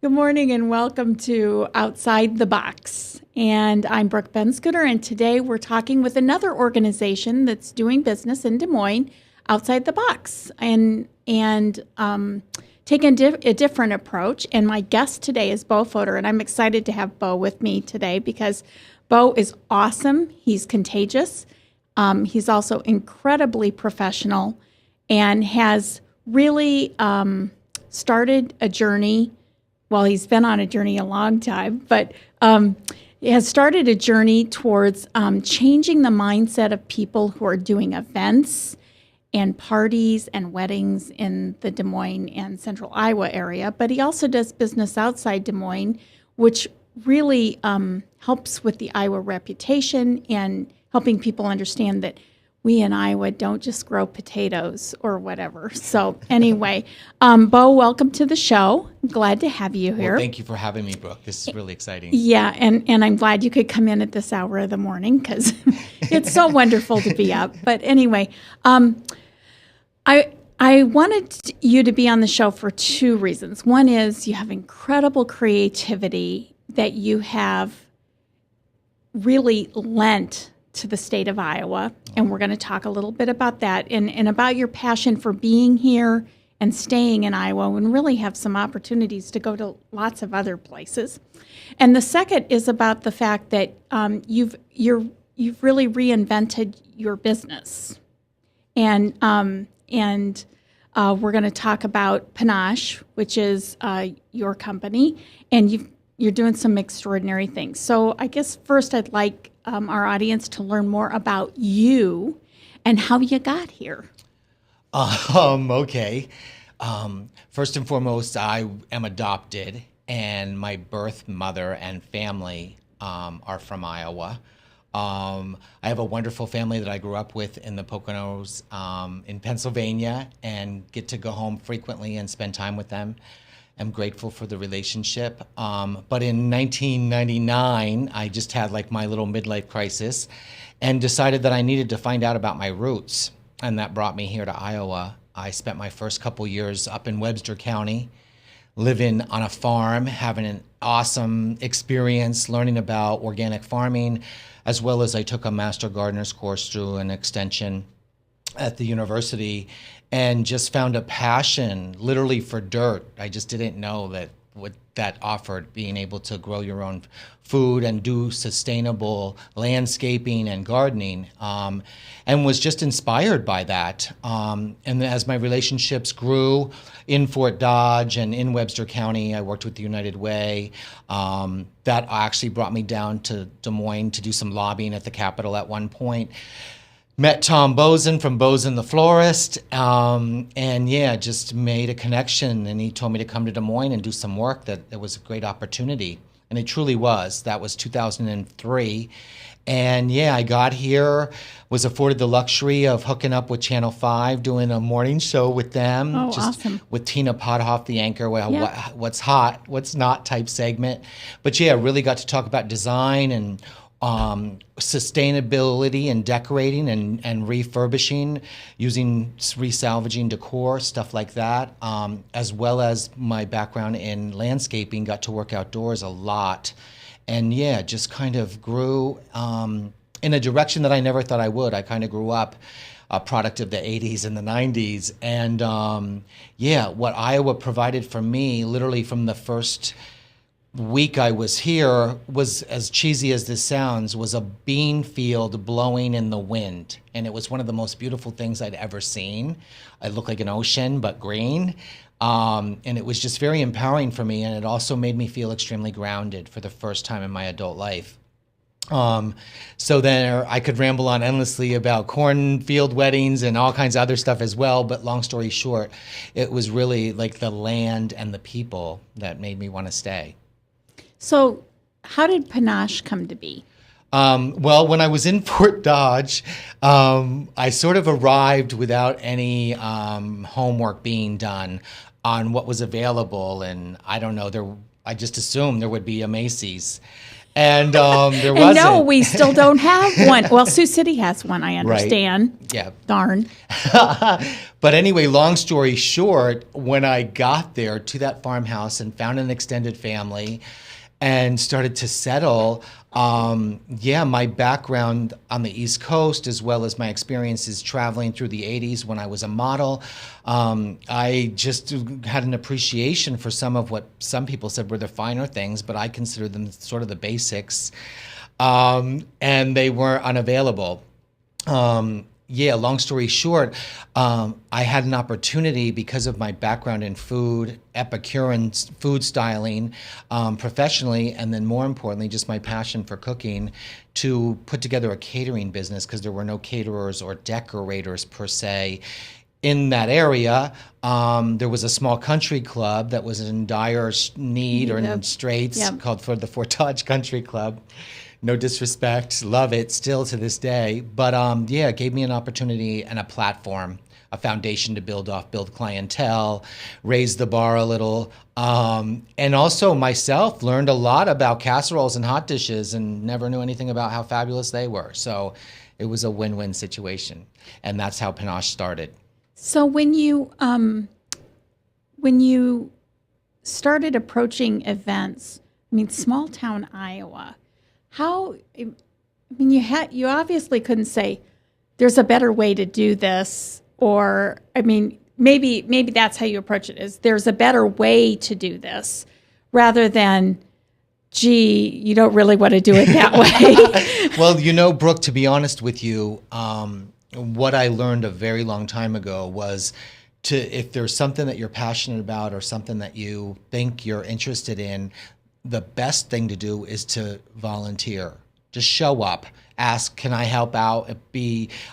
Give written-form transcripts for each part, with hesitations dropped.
Good morning and welcome to Outside the Box. And I'm Brooke Benscooter, and today we're talking with another organization that's doing business in Des Moines, Outside the Box, and taking a different approach. And my guest today is Bo Fodor, and I'm excited to have Bo with me today because Bo is awesome. He's contagious. He's also incredibly professional and has really started a journey. Well, he's been on a journey a long time, but he has started a journey towards changing the mindset of people who are doing events and parties and weddings in the Des Moines and Central Iowa area. But he also does business outside Des Moines, which really helps with the Iowa reputation and helping people understand that we in Iowa don't just grow potatoes or whatever. So anyway, Bo, welcome to the show. Glad to have you here. Well, thank you for having me, Brooke. This is really exciting. Yeah, and I'm glad you could come in at this hour of the morning because it's so wonderful to be up. But anyway, I wanted you to be on the show for two reasons. One is you have incredible creativity that you have really lent to the state of Iowa, and we're going to talk a little bit about that and about your passion for being here and staying in Iowa and really have some opportunities to go to lots of other places. And the second is about the fact that you've really reinvented your business, and we're going to talk about Panache, which is your company, and you're doing some extraordinary things. So I guess first I'd like our audience to learn more about you and how you got here. Okay. First and foremost, I am adopted, and my birth mother and family are from Iowa. I have a wonderful family that I grew up with in the Poconos in Pennsylvania and get to go home frequently and spend time with them. I'm grateful for the relationship. But in 1999, I just had like my little midlife crisis and decided that I needed to find out about my roots. And that brought me here to Iowa. I spent my first couple years up in Webster County, living on a farm, having an awesome experience, learning about organic farming, as well as I took a Master Gardener's course through an extension at the university and just found a passion literally for dirt. I just didn't know that what that offered, being able to grow your own food and do sustainable landscaping and gardening, and was just inspired by that. And as my relationships grew in Fort Dodge and in Webster County, I worked with the United Way. That actually brought me down to Des Moines to do some lobbying at the Capitol at one point. Met Tom Bozen from Bozen the Florist, and yeah, just made a connection, and he told me to come to Des Moines and do some work, that it was a great opportunity, and it truly was. That was 2003, and yeah, I got here, was afforded the luxury of hooking up with Channel 5, doing a morning show with them. Oh, awesome. With Tina Pothoff, the anchor, Yeah. what's hot, what's not type segment. But yeah, really got to talk about design and sustainability and decorating and refurbishing, using resalvaging decor, stuff like that, as well as my background in landscaping, got to work outdoors a lot. And yeah, just kind of grew in a direction that I never thought I would. I kind of grew up a product of the 80s and the 90s. And yeah, what Iowa provided for me, literally from the first week I was here, was, as cheesy as this sounds, was a bean field blowing in the wind. And it was one of the most beautiful things I'd ever seen. It looked like an ocean, but green. And it was just very empowering for me. And it also made me feel extremely grounded for the first time in my adult life. So then I could ramble on endlessly about cornfield weddings and all kinds of other stuff as well. But long story short, it was really like the land and the people that made me want to stay. So how did Panache come to be? Well, when I was in Fort Dodge, I sort of arrived without any homework being done on what was available. And I don't know, I just assumed there would be a Macy's. And there And wasn't. no, we still don't have one. Well, Sioux City has one, I understand. Yeah. Darn. But anyway, long story short, when I got there to that farmhouse and found an extended family and started to settle, my background on the East Coast, as well as my experiences traveling through the 80s when I was a model, I just had an appreciation for some of what some people said were the finer things, but I consider them sort of the basics. And they were unavailable. Long story short, I had an opportunity because of my background in food, Epicurean food styling, professionally, and then more importantly, just my passion for cooking, to put together a catering business because there were no caterers or decorators per se. In that area, there was a small country club that was in dire need or in straits called for the Fort Dodge Country Club. No disrespect, love it still to this day. But it gave me an opportunity and a platform, a foundation to build clientele, raise the bar a little. And also myself learned a lot about casseroles and hot dishes and never knew anything about how fabulous they were. So it was a win-win situation. And that's how Panache started. So when you started approaching events, I mean, small town Iowa, you obviously couldn't say there's a better way to do this, or maybe that's how you approach it, is there's a better way to do this, rather than, gee, you don't really want to do it that way. Well, Brooke, to be honest with you, what I learned a very long time ago was if there's something that you're passionate about or something that you think you're interested in, the best thing to do is to volunteer. Just show up. Ask, can I help out?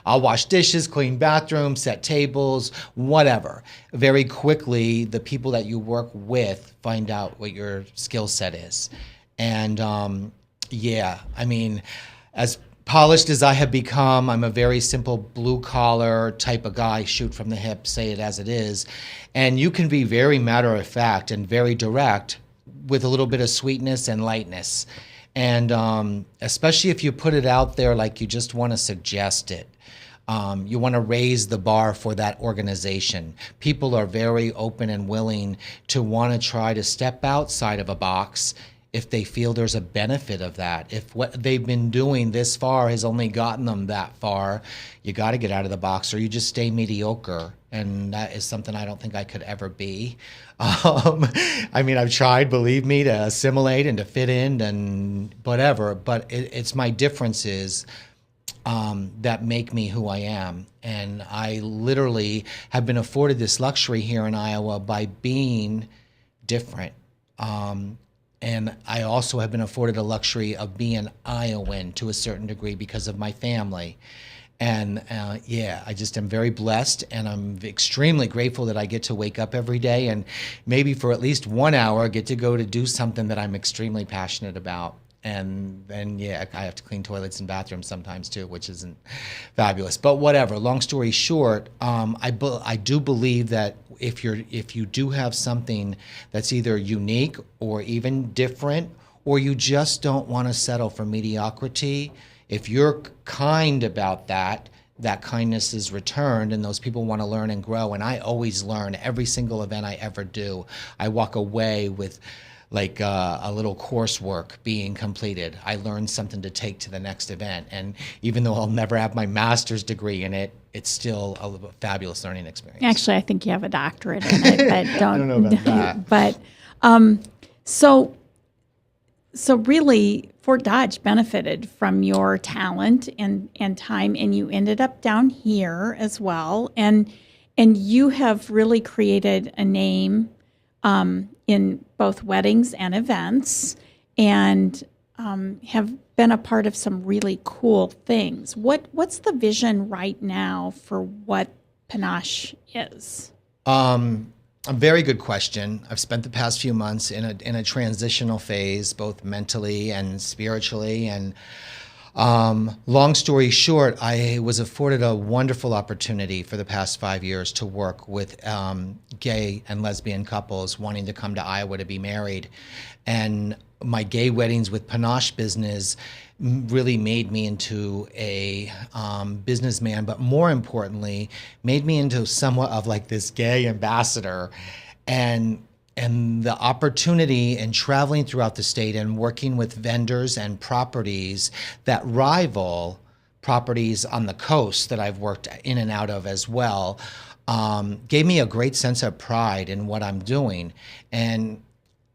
I'll wash dishes, clean bathrooms, set tables, whatever. Very quickly, the people that you work with find out what your skill set is. And as polished as I have become, I'm a very simple blue-collar type of guy, shoot from the hip, say it as it is. And you can be very matter-of-fact and very direct with a little bit of sweetness and lightness. And especially if you put it out there like you just want to suggest it. You want to raise the bar for that organization. People are very open and willing to want to try to step outside of a box if they feel there's a benefit of that. If what they've been doing this far has only gotten them that far, you got to get out of the box, or you just stay mediocre. And that is something I don't think I could ever be. I've tried, believe me, to assimilate and to fit in and whatever, but it's my differences that make me who I am. And I literally have been afforded this luxury here in Iowa by being different. And I also have been afforded a luxury of being Iowan to a certain degree because of my family. And I just am very blessed, and I'm extremely grateful that I get to wake up every day and maybe for at least 1 hour get to go to do something that I'm extremely passionate about. And then, I have to clean toilets and bathrooms sometimes too, which isn't fabulous. But whatever. Long story short, I do believe that if you do have something that's either unique or even different, or you just don't want to settle for mediocrity, if you're kind about that kindness is returned, and those people want to learn and grow. And I always learn. Every single event I ever do, I walk away with like a little coursework being completed. I learned something to take to the next event. And even though I'll never have my master's degree in it, it's still a fabulous learning experience. Actually, I think you have a doctorate in it, but I don't know about that. But so really, Fort Dodge benefited from your talent and time, and you ended up down here as well. And you have really created a name in both weddings and events, and have been a part of some really cool things. What's the vision right now for what Panache is? A very good question. I've spent the past few months in a transitional phase, both mentally and spiritually. And long story short, I was afforded a wonderful opportunity for the past 5 years to work with gay and lesbian couples wanting to come to Iowa to be married. And my gay weddings with Panache business really made me into a businessman, but more importantly, made me into somewhat of like this gay ambassador. And the opportunity in traveling throughout the state and working with vendors and properties that rival properties on the coast that I've worked in and out of as well, gave me a great sense of pride in what I'm doing. And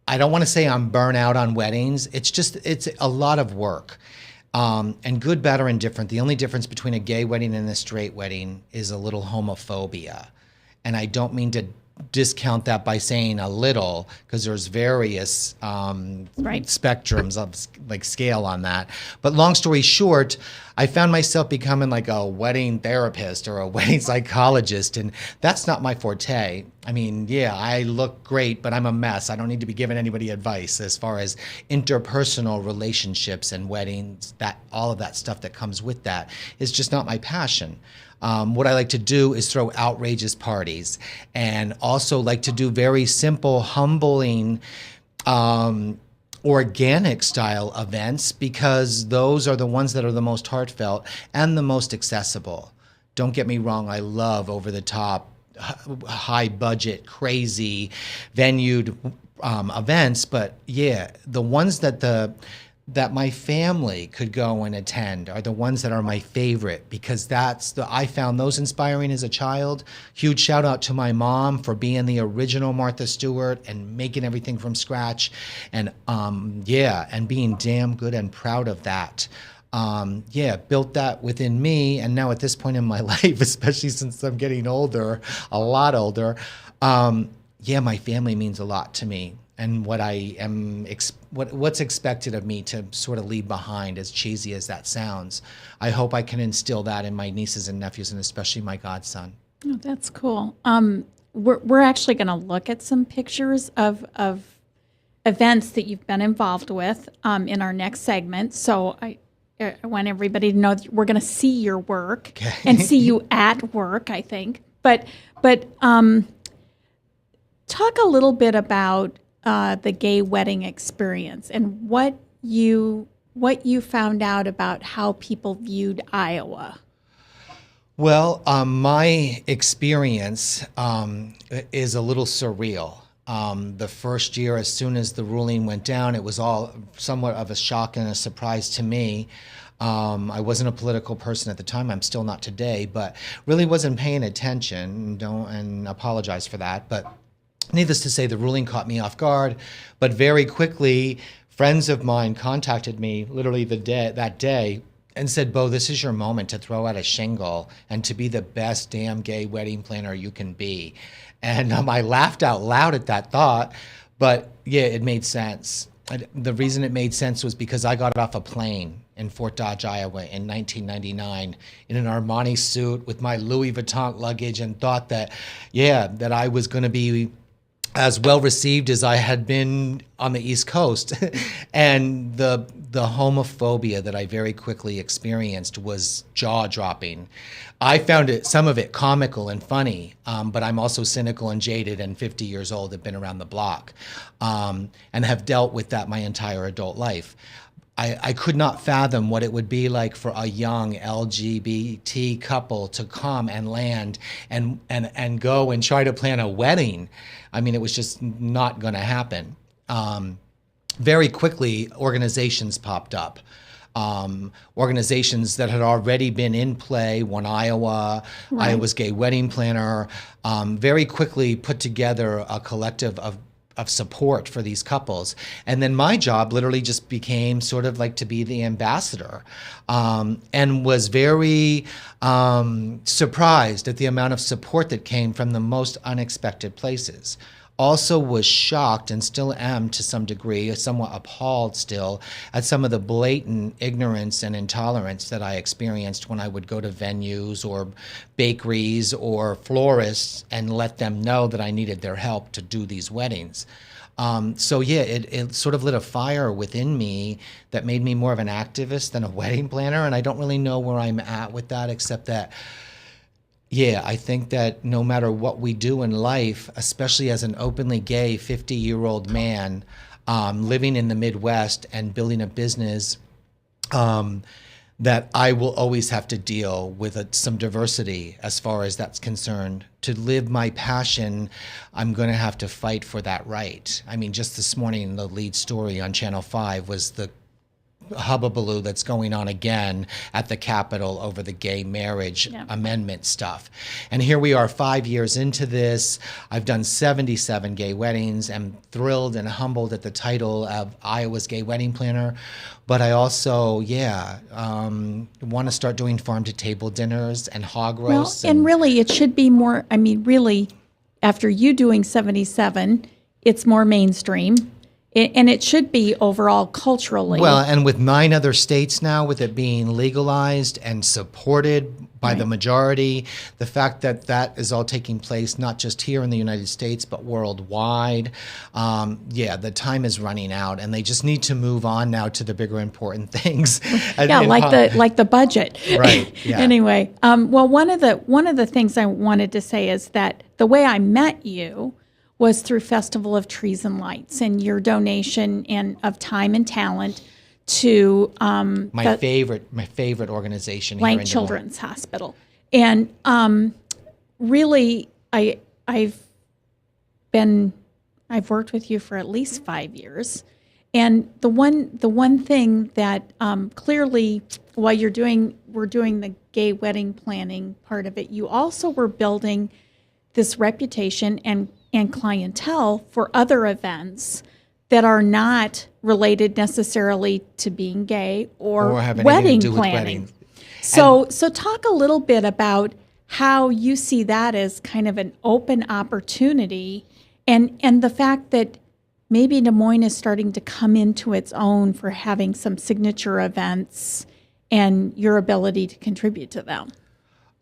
I don't want to say I'm burnt out on weddings. It's a lot of work. And good, bad, or indifferent. The only difference between a gay wedding and a straight wedding is a little homophobia. And I don't mean to discount that by saying a little, because there's various spectrums of like scale on that. But long story short, I found myself becoming like a wedding therapist or a wedding psychologist, and that's not my forte. I mean, yeah, I look great, but I'm a mess. I don't need to be giving anybody advice as far as interpersonal relationships and weddings. That all of that stuff that comes with that is just not my passion. What I like to do is throw outrageous parties, and also like to do very simple, humbling, organic style events, because those are the ones that are the most heartfelt and the most accessible. Don't get me wrong, I love over the top, high budget, crazy venued events, but yeah, the ones that my family could go and attend are the ones that are my favorite, because I found those inspiring as a child. Huge shout out to my mom for being the original Martha Stewart and making everything from scratch, and and being damn good and proud of that. Built that within me, and now at this point in my life, especially since I'm getting older, a lot older, my family means a lot to me. And what I am, what's expected of me to sort of leave behind, as cheesy as that sounds. I hope I can instill that in my nieces and nephews, and especially my godson. Oh, that's cool. We're actually going to look at some pictures of events that you've been involved with in our next segment. So I want everybody to know that we're going to see your work and see you at work, I think. But talk a little bit about the gay wedding experience and what you found out about how people viewed Iowa. Well, my experience is a little surreal. The first year, as soon as the ruling went down, it was all somewhat of a shock and a surprise to me. I wasn't a political person at the time. I'm still not today, but really wasn't paying attention. And apologize for that. But needless to say, the ruling caught me off guard. But very quickly, friends of mine contacted me literally that day and said, "Bo, this is your moment to throw out a shingle and to be the best damn gay wedding planner you can be." And I laughed out loud at that thought, but yeah, it made sense. The reason it made sense was because I got off a plane in Fort Dodge, Iowa in 1999 in an Armani suit with my Louis Vuitton luggage, and thought that I was going to be as well received as I had been on the East Coast. And the homophobia that I very quickly experienced was jaw-dropping. I found some of it comical and funny, but I'm also cynical and jaded and 50 years old, have been around the block, and have dealt with that my entire adult life. I could not fathom what it would be like for a young LGBT couple to come and land and go and try to plan a wedding. I mean, it was just not going to happen. Very quickly, organizations popped up. Organizations that had already been in play, One Iowa, right. Iowa's Gay Wedding Planner, very quickly put together a collective of support for these couples. And then my job literally just became sort of like to be the ambassador, and was very surprised at the amount of support that came from the most unexpected places. Also was shocked, and still am to some degree, somewhat appalled still, at some of the blatant ignorance and intolerance that I experienced when I would go to venues or bakeries or florists and let them know that I needed their help to do these weddings. It sort of lit a fire within me that made me more of an activist than a wedding planner, and I don't really know where I'm at with that, except that I think that no matter what we do in life, especially as an openly gay 50-year-old man, living in the Midwest and building a business that I will always have to deal with some diversity as far as that's concerned. To live my passion, I'm going to have to fight for that right. I mean, just this morning, the lead story on Channel 5 was the hubbubaloo that's going on again at the Capitol over the gay marriage amendment stuff. And here we are 5 years into this. I've done 77 gay weddings. I'm thrilled and humbled at the title of Iowa's Gay Wedding Planner. But I also, want to start doing farm-to-table dinners and hog roasts. Well, and really, it should be more, I mean, really, after you doing 77, it's more mainstream. And it should be overall culturally. Well, and with 9 other states now, with it being legalized and supported by the majority, the fact that that is all taking place not just here in the United States, but worldwide, the time is running out, and they just need to move on now to the bigger important things. like the budget. Right. Yeah. Anyway, well, one of the things I wanted to say is that the way I met you was through Festival of Trees and Lights and your donation and of time and talent to my favorite organization here in Des Blank Moines. Children's Hospital. And really, I've worked with you for at least 5 years. And the one thing that clearly, while we're doing the gay wedding planning part of it, you also were building this reputation and clientele for other events that are not related necessarily to being gay or have anything wedding to do planning. with weddings. So talk a little bit about how you see that as kind of an open opportunity and the fact that maybe Des Moines is starting to come into its own for having some signature events and your ability to contribute to them.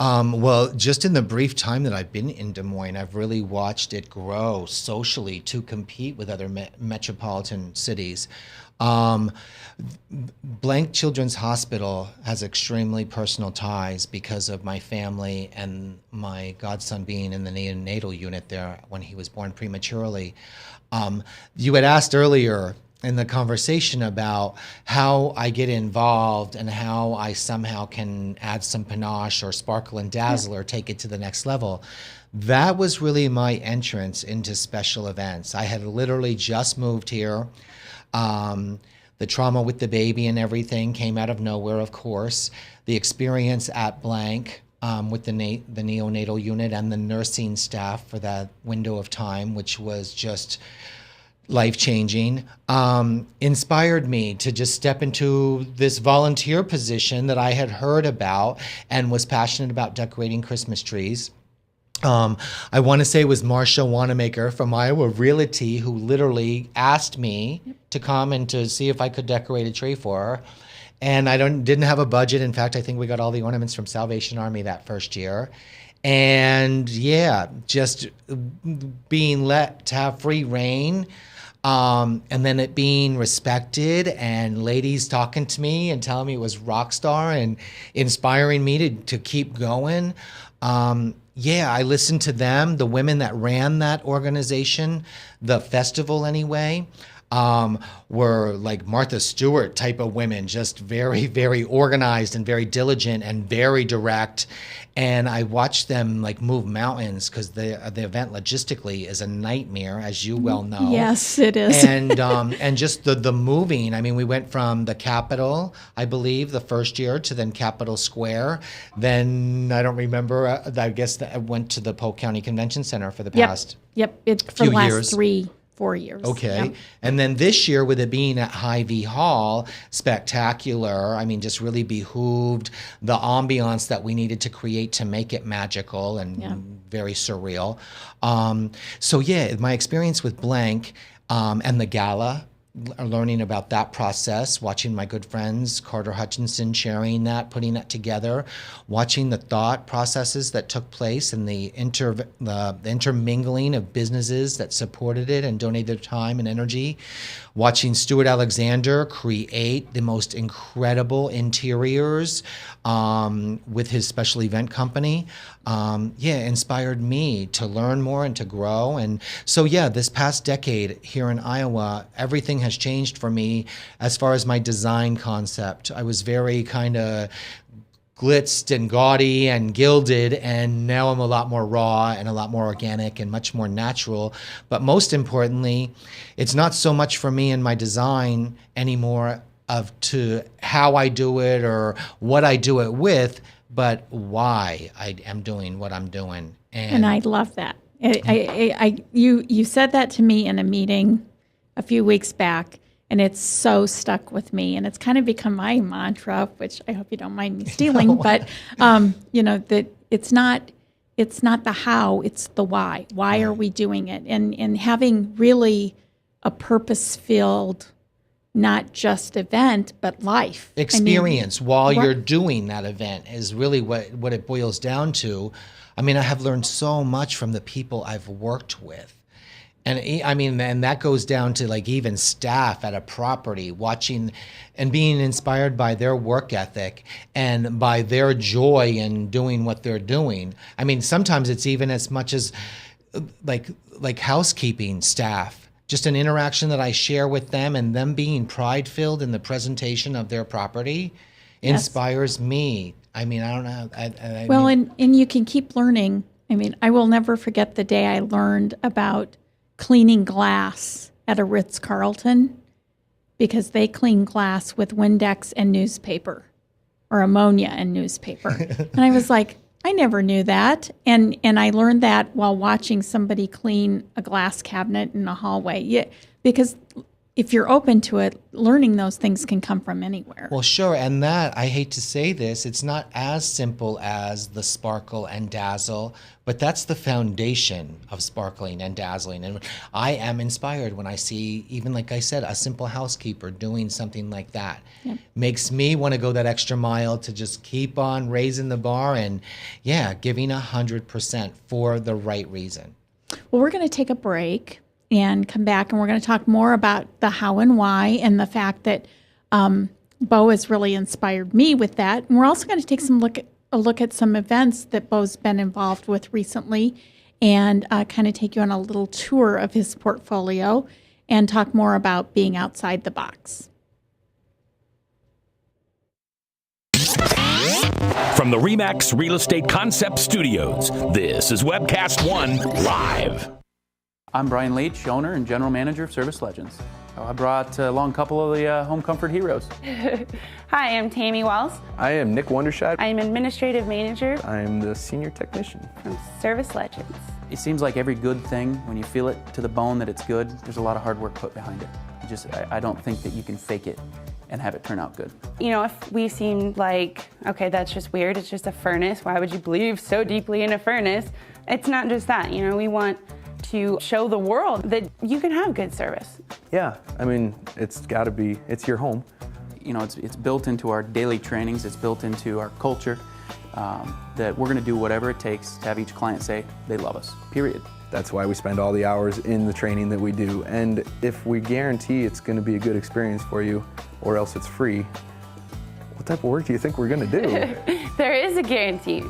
Well, just in the brief time that I've been in Des Moines, I've really watched it grow socially to compete with other metropolitan cities. Blank Children's Hospital has extremely personal ties because of my family and my godson being in the neonatal unit there when he was born prematurely. You had asked earlier in the conversation about how I get involved and how I somehow can add some panache or sparkle and dazzle or take it to the next level. That was really my entrance into special events. I had literally just moved here. The trauma with the baby and everything came out of nowhere, of course. The experience at Blank with the neonatal unit and the nursing staff for that window of time, which was just life-changing, inspired me to just step into this volunteer position that I had heard about and was passionate about decorating Christmas trees. I want to say it was Marcia Wanamaker from Iowa Realty who literally asked me to come and to see if I could decorate a tree for her. And I didn't have a budget. In fact, I think we got all the ornaments from Salvation Army that first year. And just being let to have free reign. And then it being respected and ladies talking to me and telling me it was rock star and inspiring me to keep going. I listened to them, the women that ran that organization, the festival anyway, were like Martha Stewart type of women, just very, very organized and very diligent and very direct. And I watched them like move mountains because the event logistically is a nightmare, as you well know. Yes, it is. And just the moving. I mean, we went from the Capitol, I believe, the first year to then Capitol Square. Then I don't remember. I guess I went to the Polk County Convention Center for the past. Yep. It's for the last 3-4 years. Okay. Yep. And then this year, with it being at Hy-Vee Hall, spectacular. I mean, just really behooved the ambiance that we needed to create to make it magical and very surreal. My experience with Blank and the gala learning about that process, watching my good friends, Carter Hutchinson, sharing that, putting that together, watching the thought processes that took place and the intermingling of businesses that supported it and donated their time and energy, watching Stuart Alexander create the most incredible interiors with his special event company, inspired me to learn more and to grow. And so, this past decade here in Iowa, everything has changed for me as far as my design concept. I was very kind of glitzed and gaudy and gilded, and now I'm a lot more raw and a lot more organic and much more natural. But most importantly, it's not so much for me in my design anymore of to how I do it or what I do it with, but why I am doing what I'm doing. And I love that. You said that to me in a meeting a few weeks back, and it's so stuck with me, and it's kind of become my mantra, which I hope you don't mind me stealing. No. But that it's not the how, it's the why. Why are we doing it? And having really a purpose-filled, not just event, but life experience while you're doing that event is really what it boils down to. I mean, I have learned so much from the people I've worked with. And and that goes down to like even staff at a property, watching and being inspired by their work ethic and by their joy in doing what they're doing. I mean, sometimes it's even as much as like housekeeping staff, just an interaction that I share with them and them being pride-filled in the presentation of their property inspires me. I mean, I don't know. And you can keep learning. I mean, I will never forget the day I learned about cleaning glass at a Ritz-Carlton, because they clean glass with Windex and newspaper, or ammonia and newspaper. And I was like, I never knew that. And I learned that while watching somebody clean a glass cabinet in a hallway. Yeah, because if you're open to it, learning those things can come from anywhere. Well, sure. And that, I hate to say this, it's not as simple as the sparkle and dazzle, but that's the foundation of sparkling and dazzling. And I am inspired when I see, even like I said, a simple housekeeper doing something like that. Yep. Makes me want to go that extra mile to just keep on raising the bar and, giving 100% for the right reason. Well, we're going to take a break and come back, and we're going to talk more about the how and why, and the fact that Bo has really inspired me with that. And we're also going to take a look at some events that Bo's been involved with recently, and kind of take you on a little tour of his portfolio and talk more about being outside the box. From the RE/MAX Real Estate Concept Studios, this is Webcast One Live. I'm Brian Leach, owner and general manager of Service Legends. I brought along a couple of the home comfort heroes. Hi, I'm Tammy Wells. I am Nick Wondershad. I'm administrative mmanager. I'm the senior technician from Service Legends. It seems like every good thing, when you feel it to the bone that it's good, there's a lot of hard work put behind it. I don't think that you can fake it and have it turn out good. You know, if we seem like, okay, that's just weird, it's just a furnace, why would you believe so deeply in a furnace? It's not just that, we want to show the world that you can have good service. Yeah, I mean, it's your home. It's built into our daily trainings, it's built into our culture, that we're gonna do whatever it takes to have each client say they love us, period. That's why we spend all the hours in the training that we do. And if we guarantee it's gonna be a good experience for you, or else it's free, what type of work do you think we're gonna do? There is a guarantee.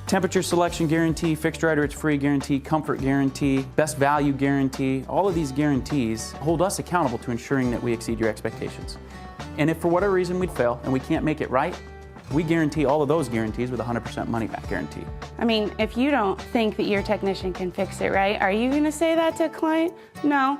Temperature selection guarantee, fixed right or it's free guarantee, comfort guarantee, best value guarantee. All of these guarantees hold us accountable to ensuring that we exceed your expectations. And if for whatever reason we'd fail and we can't make it right, we guarantee all of those guarantees with a 100% money back guarantee. I mean, if you don't think that your technician can fix it right, are you gonna say that to a client? No.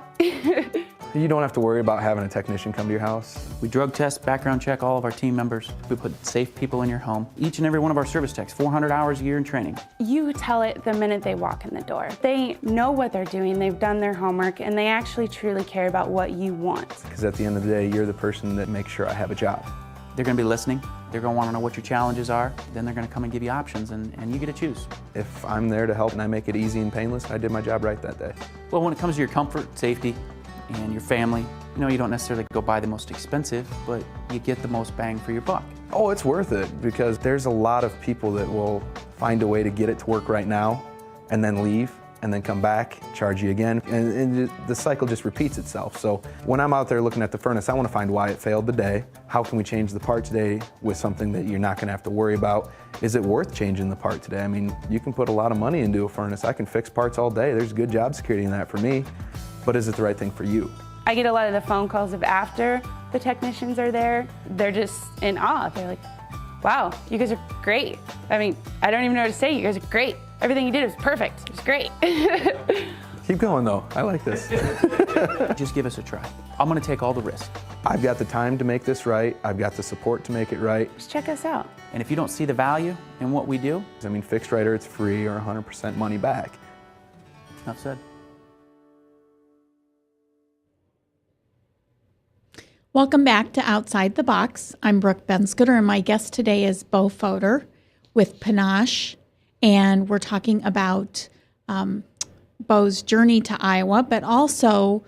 You don't have to worry about having a technician come to your house. We drug test, background check all of our team members. We put safe people in your home. Each and every one of our service techs, 400 hours a year in training. You tell it the minute they walk in the door. They know what they're doing, they've done their homework, and they actually truly care about what you want. Because at the end of the day, you're the person that makes sure I have a job. They're gonna be listening. They're gonna wanna know what your challenges are. Then they're gonna come and give you options, and you get to choose. If I'm there to help and I make it easy and painless, I did my job right that day. Well, when it comes to your comfort, safety, and your family. You know, you don't necessarily go buy the most expensive, but you get the most bang for your buck. Oh, it's worth it because there's a lot of people that will find a way to get it to work right now and then leave and then come back, charge you again, and the cycle just repeats itself. So when I'm out there looking at the furnace, I want to find why it failed today. How can we change the part today with something that you're not going to have to worry about? Is it worth changing the part today? I mean, you can put a lot of money into a furnace. I can fix parts all day. There's good job security in that for me, but is it the right thing for you? I get a lot of the phone calls of after the technicians are there. They're just in awe. They're like, wow, you guys are great. I mean, I don't even know what to say. You guys are great. Everything you did was perfect. It was great. Keep going though, I like this. Just give us a try. I'm gonna take all the risk. I've got the time to make this right. I've got the support to make it right. Just check us out. And if you don't see the value in what we do, I mean, fixed right or it's free or 100% money back. enough said. Welcome back to Outside the Box. I'm Brooke Benscooter, and my guest today is Bo Foder with Panache, and we're talking about Bo's journey to Iowa, but also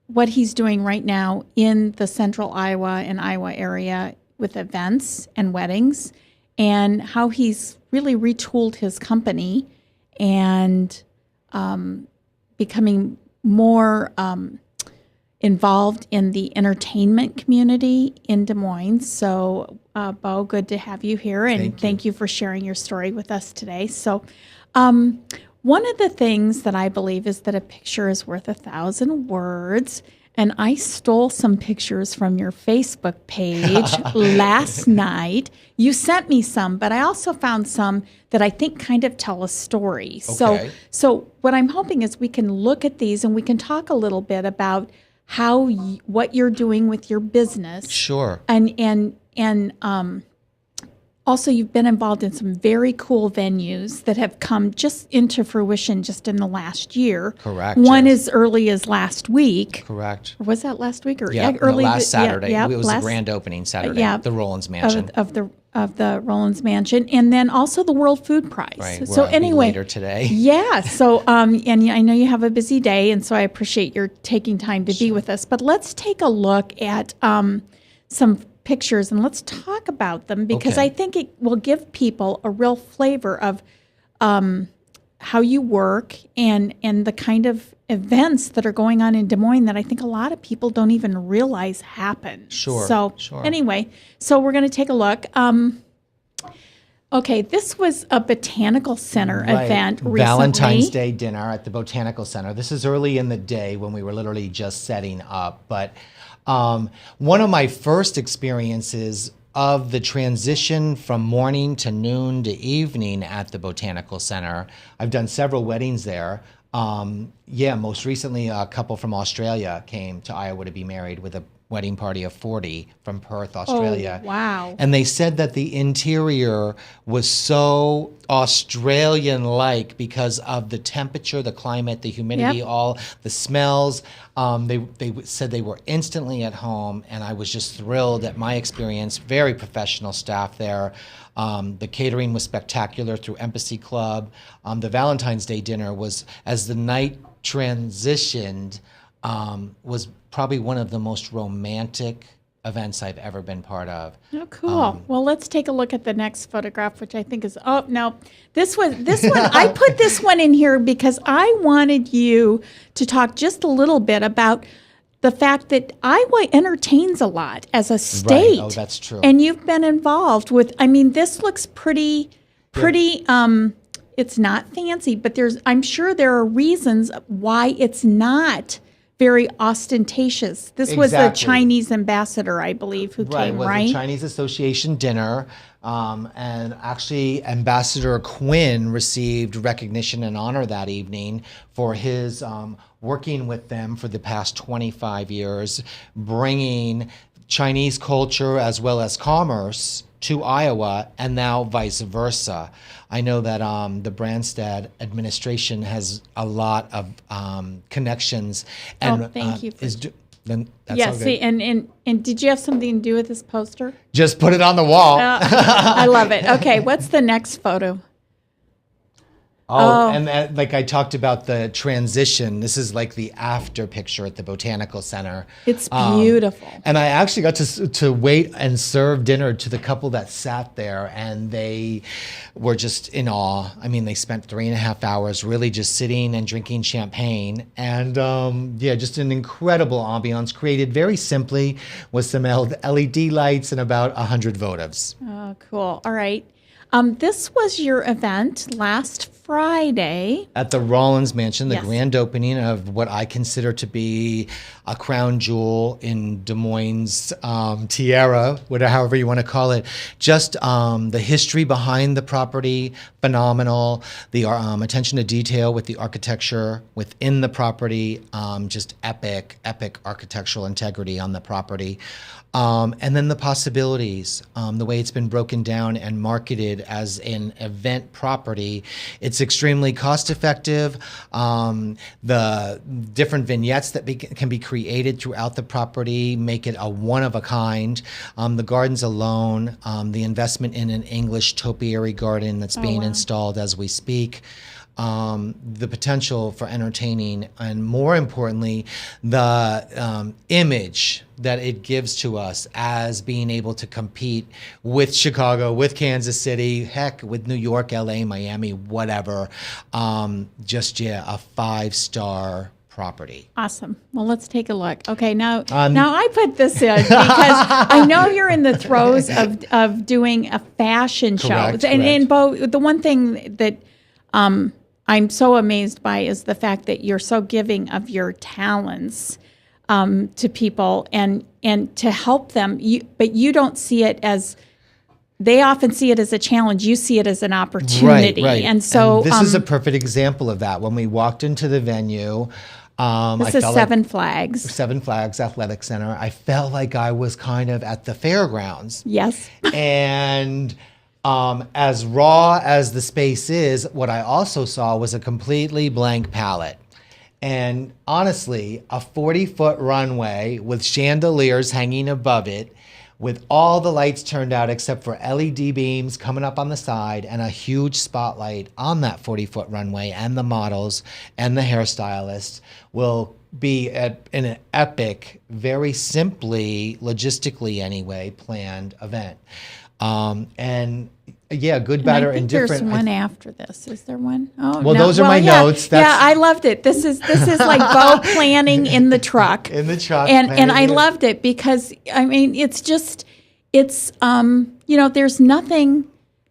what he's doing right now in the central Iowa and Iowa area with events and weddings, and how he's really retooled his company and becoming more involved in the entertainment community in Des Moines. So, Bo, good to have you here, and thank you for sharing your story with us today. So, one of the things that I believe is that a picture is worth 1,000 words, and I stole some pictures from your Facebook page last night. You sent me some, but I also found some that I think kind of tell a story. Okay. So what I'm hoping is we can look at these and we can talk a little bit about how what you're doing with your business. Sure. And also you've been involved in some very cool venues that have come just into fruition just in the last year. Correct. One yes. as early as last week. Correct. Or was that last week or Yeah, early? last Saturday. Yeah, it was last, the grand opening Saturday. yeah, The Rollins Mansion. of the Rollins Mansion, and then also the World Food Prize. Right. So where I'll be anyway, later today. yeah. So and I know you have a busy day, and so I appreciate your taking time to be with us. But let's take a look at some pictures and let's talk about them, because Okay. I think it will give people a real flavor of how you work and the kind of events that are going on in Des Moines that I think a lot of people don't even realize happen. Sure, So sure. anyway, so we're going to take a look. Okay, this was a Botanical Center Right. event recently. Valentine's Day dinner at the Botanical Center. This is early in the day when we were literally just setting up. But one of my first experiences of the transition from morning to noon to evening at the Botanical Center, I've done several weddings there. Most recently a couple from Australia came to Iowa to be married with a wedding party of 40 from Perth, Australia. Oh, wow. And they said that the interior was so Australian-like because of the temperature, the climate, the humidity, Yep. all the smells. They said they were instantly at home, and I was just thrilled at my experience. Very professional staff there. The catering was spectacular through Embassy Club. The Valentine's Day dinner was, as the night transitioned, was probably one of the most romantic events I've ever been part of. Oh, cool. Well, let's take a look at the next photograph, which I think is, oh, no, this one, I put this one in here because I wanted you to talk just a little bit about the fact that Iowa entertains a lot as a state. Right. Oh, that's true. And you've been involved with, I mean, this looks pretty, it's not fancy, but I'm sure there are reasons why it's not very ostentatious. This was the Exactly. Chinese ambassador, I believe, who Right, came, was right? a Chinese Association dinner, and actually Ambassador Quinn received recognition and honor that evening for his working with them for the past 25 years, bringing Chinese culture as well as commerce to Iowa, and now vice versa. I know that the Branstad administration has a lot of connections, and thank you for- then that's Yeah, all good. see, and did you have something to do with this poster? Just put it on the wall. I love it. Okay, what's the next photo? And that, like I talked about the transition, this is like the after picture at the Botanical Center. It's beautiful. And I actually got to wait and serve dinner to the couple that sat there, and they were just in awe. I mean, they spent 3.5 hours really just sitting and drinking champagne. And just an incredible ambiance created very simply with some LED lights and about 100 votives. Oh, cool. All right. This was your event last Friday. At the Rollins Mansion, the Yes. grand opening of what I consider to be a crown jewel in Des Moines' tiara, whatever, however you want to call it. Just the history behind the property, phenomenal. The attention to detail with the architecture within the property, just epic architectural integrity on the property. And then the possibilities, the way it's been broken down and marketed as an event property. It's extremely cost effective. The different vignettes that can be created throughout the property make it a one of a kind. The gardens alone, the investment in an English topiary garden that's being installed as we speak. The potential for entertaining, and more importantly, the image that it gives to us as being able to compete with Chicago, with Kansas City, heck, with New York, LA, Miami, whatever. A 5-star property. Awesome. Well, let's take a look. Okay, now I put this in because I know you're in the throes of doing a fashion show. Correct. And Bo, the one thing that I'm so amazed by is the fact that you're so giving of your talents to people and to help them. But you don't see it as, they often see it as a challenge. You see it as an opportunity. Right. And so this is a perfect example of that. When we walked into the venue, this is Seven Flags. Seven Flags Athletic Center. I felt like I was kind of at the fairgrounds. Yes. And as raw as the space is, what I also saw was a completely blank palette. And honestly, a 40-foot runway with chandeliers hanging above it, with all the lights turned out except for LED beams coming up on the side, and a huge spotlight on that 40-foot runway, and the models and the hairstylists will be an epic, very simply, logistically anyway, planned event. Good, bad, or indifferent. There's one after this. Is there one? Oh, well, no. those are my notes. Yeah, I loved it. This is like Bo planning in the truck. In the truck. And I loved it because, I mean,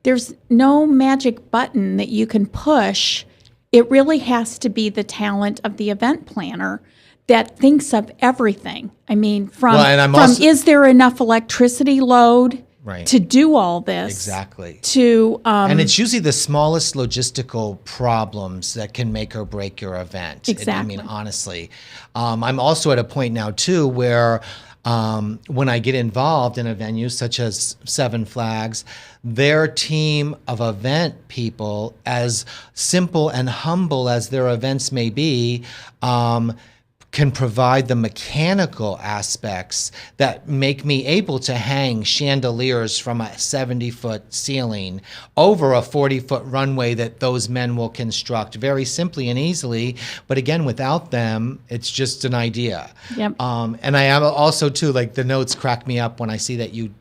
there's no magic button that you can push. It really has to be the talent of the event planner that thinks of everything. I mean, is there enough electricity load? Right. To do all this. Exactly. And it's usually the smallest logistical problems that can make or break your event. Exactly. Honestly. I'm also at a point now, too, where when I get involved in a venue such as Seven Flags, their team of event people, as simple and humble as their events may be, can provide the mechanical aspects that make me able to hang chandeliers from a 70-foot ceiling over a 40-foot runway that those men will construct very simply and easily. But again, without them, it's just an idea. Yep. And I am also, too, like the notes crack me up when I see that you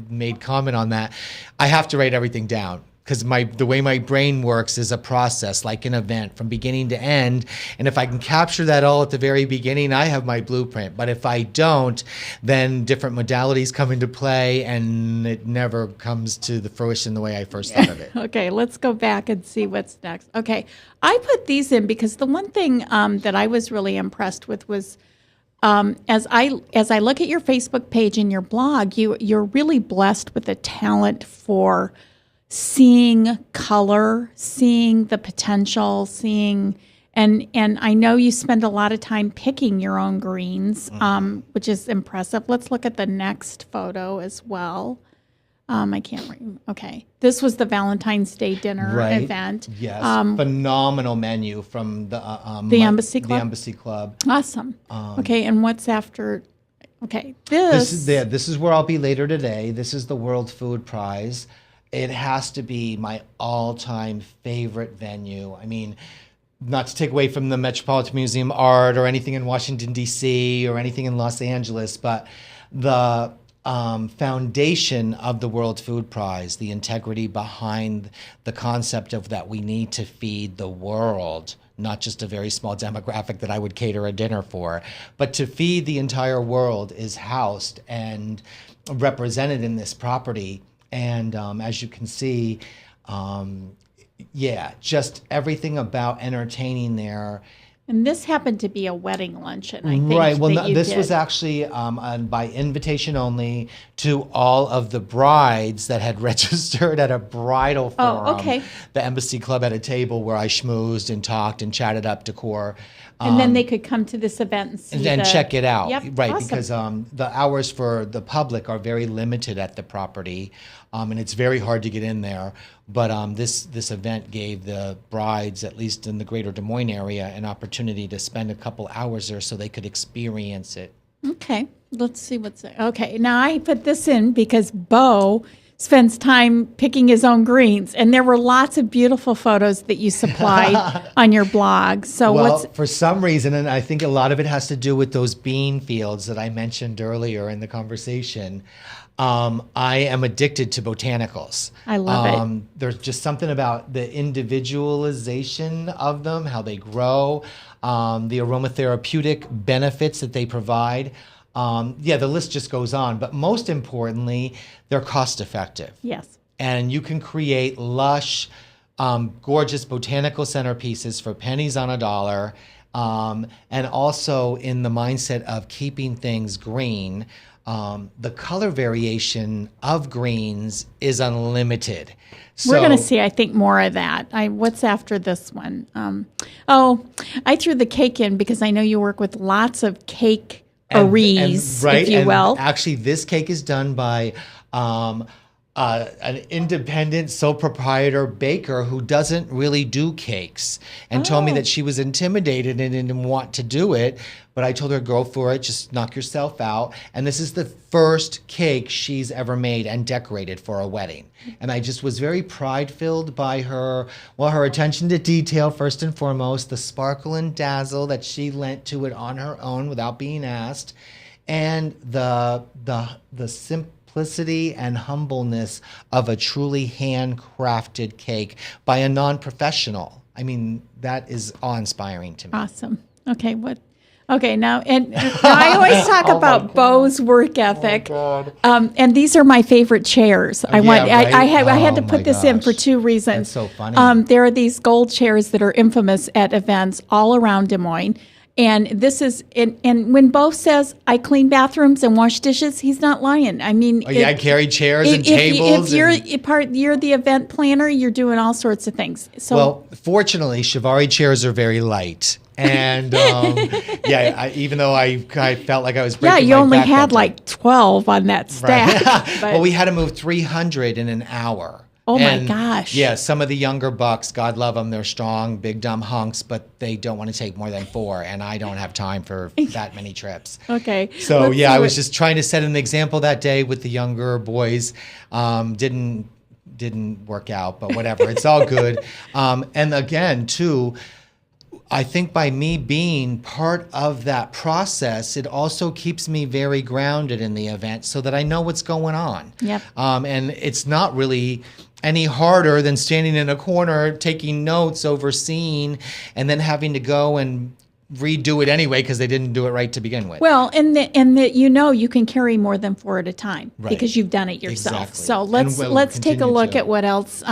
made comment on that. I have to write everything down, because the way my brain works is a process, like an event from beginning to end. And if I can capture that all at the very beginning, I have my blueprint. But if I don't, then different modalities come into play, and it never comes to the fruition the way I first thought of it. Okay, let's go back and see what's next. Okay, I put these in because the one thing that I was really impressed with was as I look at your Facebook page and your blog, you're really blessed with a talent for seeing color, seeing the potential, and I know you spend a lot of time picking your own greens, which is impressive. Let's look at the next photo as well. I can't remember. Okay. This was the Valentine's Day dinner event. Yes. Phenomenal menu from the Embassy Club. The Embassy Club. Awesome. Okay. And what's after? Okay. This is where I'll be later today. This is the World Food Prize. it has to be my all-time favorite venue. I mean, not to take away from the Metropolitan Museum Art or anything in Washington, D.C. or anything in Los Angeles, but the foundation of the World Food Prize, the integrity behind the concept of that we need to feed the world, not just a very small demographic that I would cater a dinner for, but to feed the entire world, is housed and represented in this property. And as you can see, yeah, just everything about entertaining there. And this happened to be a wedding luncheon, I think. Right. Well, that you this did. was actually by invitation only to all of the brides that had registered at a bridal forum. Oh, okay. The Embassy Club had a table where I schmoozed and talked and chatted up decor. And then they could come to this event and see And check it out. Yep, Right, awesome. because the hours for the public are very limited at the property, and it's very hard to get in there. But this event gave the brides, at least in the greater Des Moines area, an opportunity to spend a couple hours there so they could experience it. Okay, let's see what's there. Okay, now I put this in because Bo spends time picking his own greens, and there were lots of beautiful photos that you supplied on your blog. So Well, for some reason, and I think a lot of it has to do with those bean fields that I mentioned earlier in the conversation, I am addicted to botanicals. I love it. There's just something about the individualization of them, how they grow, the aromatherapeutic benefits that they provide. Yeah, the list just goes on. But most importantly, they're cost effective. Yes. And you can create lush, gorgeous botanical centerpieces for pennies on a dollar. And also in the mindset of keeping things green, the color variation of greens is unlimited. We're going to So- see, I think, more of that. What's after this one? I threw the cake in because I know you work with lots of cake aries, right, if you and will. Actually, this cake is done by an independent sole proprietor baker who doesn't really do cakes, and told me that she was intimidated and didn't want to do it. But I told her, go for it, just knock yourself out. And this is the first cake she's ever made and decorated for a wedding. And I just was very pride-filled by her, well, her attention to detail, first and foremost, the sparkle and dazzle that she lent to it on her own without being asked, and the simplicity and humbleness of a truly handcrafted cake by a non-professional. I mean, that is awe-inspiring to me. Awesome. Okay, what? Okay, now I always talk about Bo's work ethic, and these are my favorite chairs. I had to Oh, put my this in for gosh. two reasons. That's so funny. There are these gold chairs that are infamous at events all around Des Moines. And this is, and when Bo says, I clean bathrooms and wash dishes, he's not lying. I mean, I carry chairs and tables. If you're the event planner, you're doing all sorts of things. So, Well, fortunately, Shivari chairs are very light. And even though I felt like I was breaking you my only back had that day. like 12 on that stack. but- Well, we had to move 300 in an hour. Oh, my And, gosh. Yeah, some of the younger bucks, God love them, they're strong, big dumb hunks, but they don't want to take more than 4, and I don't have time for that many trips. Okay. So Let's yeah, see I was what- just trying to set an example that day with the younger boys. Didn't work out, but whatever, it's all good. And again, too, I think by me being part of that process, it also keeps me very grounded in the event so that I know what's going on. Yep. And it's not really any harder than standing in a corner, taking notes, overseeing, and then having to go and redo it anyway because they didn't do it right to begin with. Well, and that you can carry more than 4 at a time Right. because you've done it yourself. Exactly. So And we'll let's take a continue look to. at what else.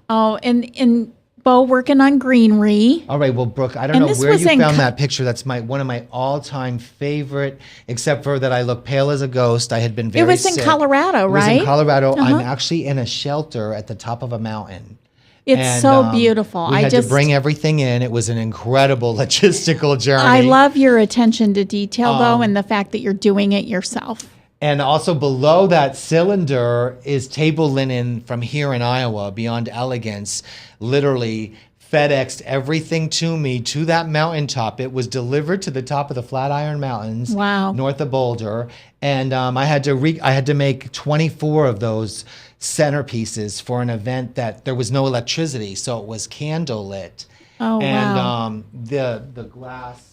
And Bo working on greenery. All right, well, Brooke, I don't And know this where was you in found co- that picture. That's one of my all-time favorite, except for that I look pale as a ghost. I had been very It was in sick. Colorado, It was right? in Colorado. I'm Uh-huh. actually in a shelter at the top of a mountain. It's And, so beautiful. We I had just to bring everything in. It was an incredible logistical journey. I love your attention to detail, Bo, and the fact that you're doing it yourself. And also below that cylinder is table linen from here in Iowa, Beyond Elegance, literally FedExed everything to me to that mountaintop. It was delivered to the top of the Flatiron Mountains, Wow. north of Boulder, and I had to make 24 of those centerpieces for an event that there was no electricity, so it was candle lit. Oh, and wow. The glass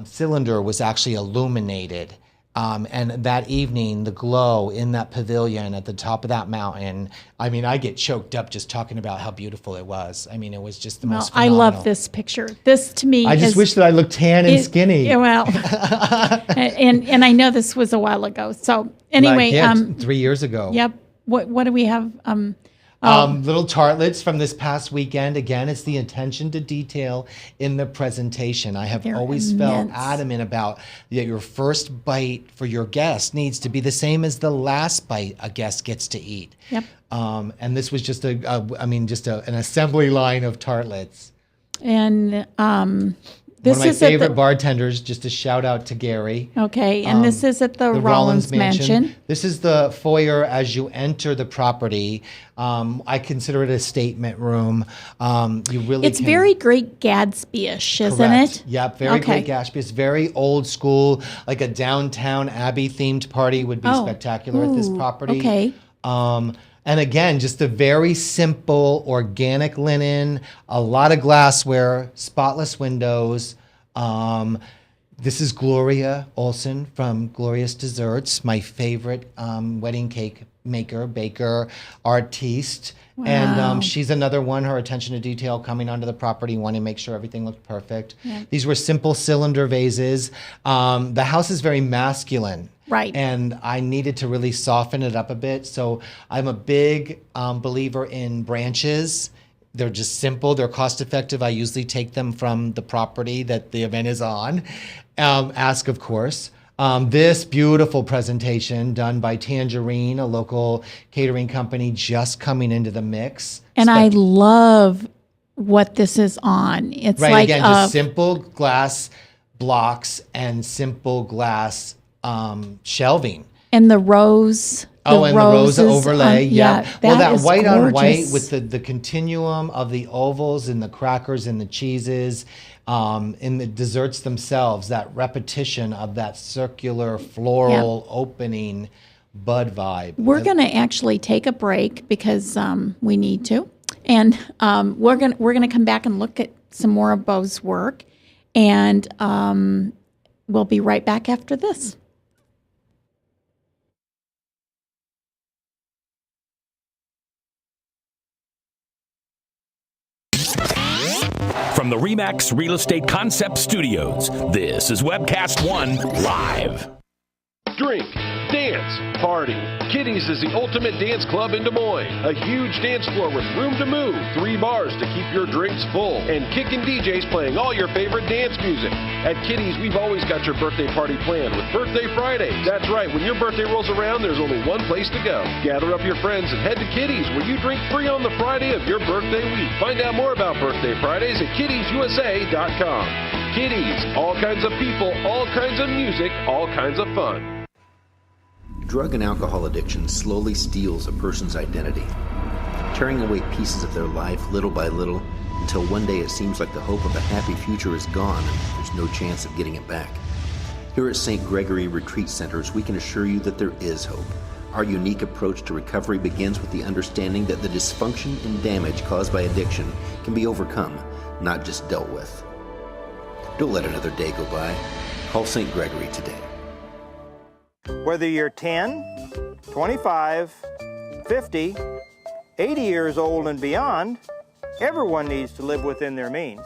cylinder was actually illuminated. And that evening, the glow in that pavilion at the top of that mountain, I mean, I get choked up just talking about how beautiful it was. I mean, it was just the most I phenomenal. love this picture. This to me I just wish that I looked tan and skinny. Yeah, well, and I know this was a while ago. So anyway, Like, yeah, 3 years ago. Yep. What do we have? Little tartlets from this past weekend. Again, it's the attention to detail in the presentation. I have They're always felt immense. adamant about that your first bite for your guest needs to be the same as the last bite a guest gets to eat. Yep. And this was just an assembly line of tartlets. And One this of my is at favorite the, bartenders, just a shout out to Gary. okay, and this is at the Rollins Mansion. This is the foyer as you enter the property. I consider it a statement room. You really It's can, very Great Gatsby-ish, isn't correct. it? Yep, very Okay. Great Gatsby. It's very old school, like a downtown Abbey themed party would be spectacular at this Ooh, property. okay. And again, just a very simple organic linen, a lot of glassware, spotless windows. This is Gloria Olson from Glorious Desserts, my favorite wedding cake maker, baker, artiste. Wow. And she's another one, her attention to detail coming onto the property, wanting to make sure everything looked perfect. Yeah. These were simple cylinder vases. The house is very masculine. Right. And I needed to really soften it up a bit. So I'm a big believer in branches. They're just simple. They're cost effective. I usually take them from the property that the event is on. Ask, of course. This beautiful presentation done by Tangerine, a local catering company just coming into the mix. And I love what this is on. It's Right, like again, just simple glass blocks and simple glass shelving. and the rose. And the rose roses overlay, on- yeah. Well, that is white on white gorgeous. with the continuum of the ovals and the crackers and the cheeses, in the desserts themselves, that repetition of that circular floral opening bud vibe. We're going to actually take a break because we need to, and we're gonna come back and look at some more of Beau's work, and we'll be right back after this. From the RE/MAX Real Estate Concept Studios, this is Webcast One Live. Drink, dance, party. Kitty's is the ultimate dance club in Des Moines. A huge dance floor with room to move, 3 bars to keep your drinks full, and kickin' DJs playing all your favorite dance music. At Kitty's, we've always got your birthday party planned with Birthday Fridays. That's right, when your birthday rolls around, there's only one place to go. Gather up your friends and head to Kitty's, where you drink free on the Friday of your birthday week. Find out more about Birthday Fridays at kittiesusa.com. Kitty's, all kinds of people, all kinds of music, all kinds of fun. Drug and alcohol addiction slowly steals a person's identity, tearing away pieces of their life little by little until one day it seems like the hope of a happy future is gone and there's no chance of getting it back. Here at St. Gregory Retreat Centers, we can assure you that there is hope. Our unique approach to recovery begins with the understanding that the dysfunction and damage caused by addiction can be overcome, not just dealt with. Don't let another day go by. Call St. Gregory today. Whether you're 10, 25, 50, 80 years old and beyond, everyone needs to live within their means.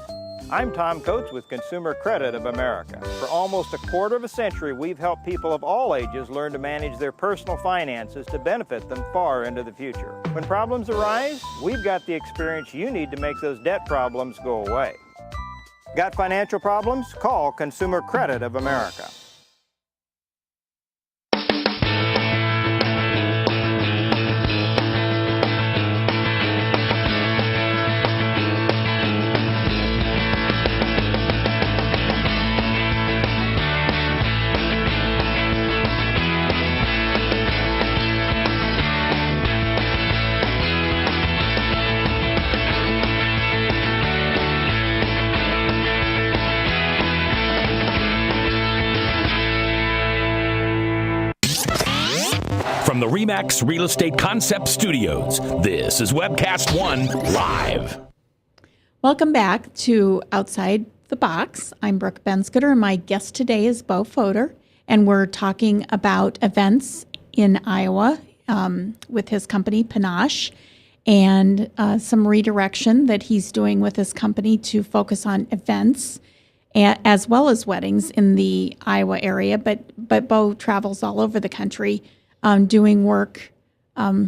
I'm Tom Coates with Consumer Credit of America. For almost a quarter of a century, we've helped people of all ages learn to manage their personal finances to benefit them far into the future. When problems arise, we've got the experience you need to make those debt problems go away. Got financial problems? Call Consumer Credit of America. From the RE/MAX Real Estate Concept Studios, this is Webcast One Live. Welcome back to Outside the Box. I'm Brooke Benscutter, and my guest today is Bo Fodor, and we're talking about events in Iowa with his company, Panache, and some redirection that he's doing with his company to focus on events as well as weddings in the Iowa area. But Bo travels all over the country doing work.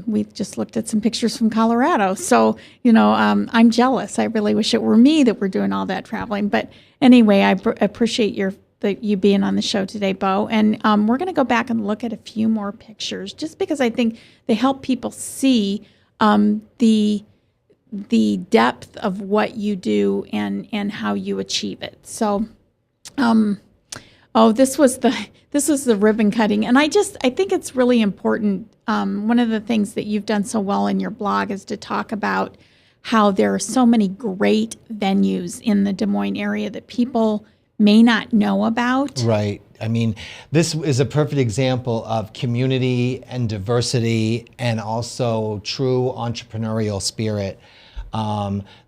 We've just looked at some pictures from Colorado. So, I'm jealous. I really wish it were me that were doing all that traveling. But anyway, I appreciate you being on the show today, Bo. And we're going to go back and look at a few more pictures just because I think they help people see the depth of what you do and how you achieve it. So, this was the ribbon cutting, and I think it's really important. One of the things that you've done so well in your blog is to talk about how there are so many great venues in the Des Moines area that people may not know about. Right. I mean, this is a perfect example of community and diversity and also true entrepreneurial spirit.